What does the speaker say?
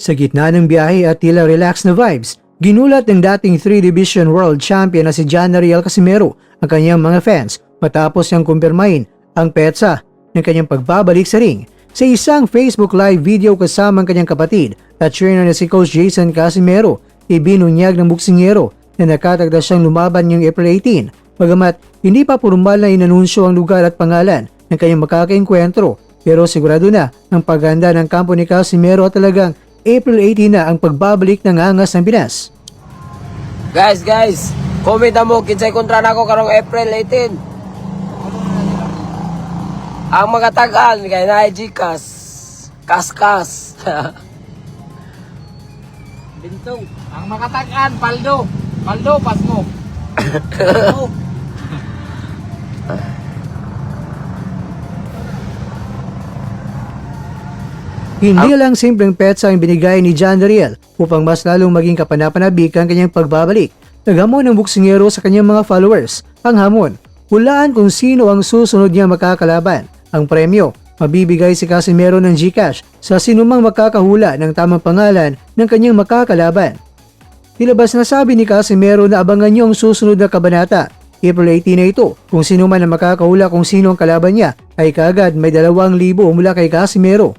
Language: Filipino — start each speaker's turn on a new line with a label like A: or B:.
A: Sa gitna ng biyahe at tila relax na vibes, ginulat ng dating 3 Division World Champion na si Janariel Casimero ang kanyang mga fans matapos niyang kumpirmahin ang petsa ng kanyang pagbabalik sa ring. Sa isang Facebook Live video kasama ang kanyang kapatid at trainer na si Coach Jason Casimero, ibinunyag ng buksingero na nakatagda siyang lumaban ngayong April 18. Bagamat hindi pa formal na inanunsyo ang lugar at pangalan ng kanyang makakaengkwentro, pero sigurado na ang paghanda ng kampo ni Casimero at talagang April 18 na ang pagbabalik ng Angas ng Pinas.
B: Guys, comment mo kinsay kontra nako karong April 18. Ang mga tagaan kay na Gcash. Kaskas.
C: Bintong. Ang makatagaan, paldo. Paldo, pas mo.
A: Hindi lang simpleng petsa ang binigay ni Janariel upang mas lalong maging kapanapanabik ang kanyang pagbabalik. Naghamon ng buksingero sa kanyang mga followers. Ang hamon, hulaan kung sino ang susunod niya makakalaban. Ang premyo, mabibigay si Casimero ng Gcash sa sinumang makakahula ng tamang pangalan ng kanyang makakalaban. Nilabas na sabi ni Casimero na abangan niyo ang susunod na kabanata. April 18 na ito. Kung sino man ang makakahula kung sino ang kalaban niya ay kaagad may 2,000 mula kay Casimero.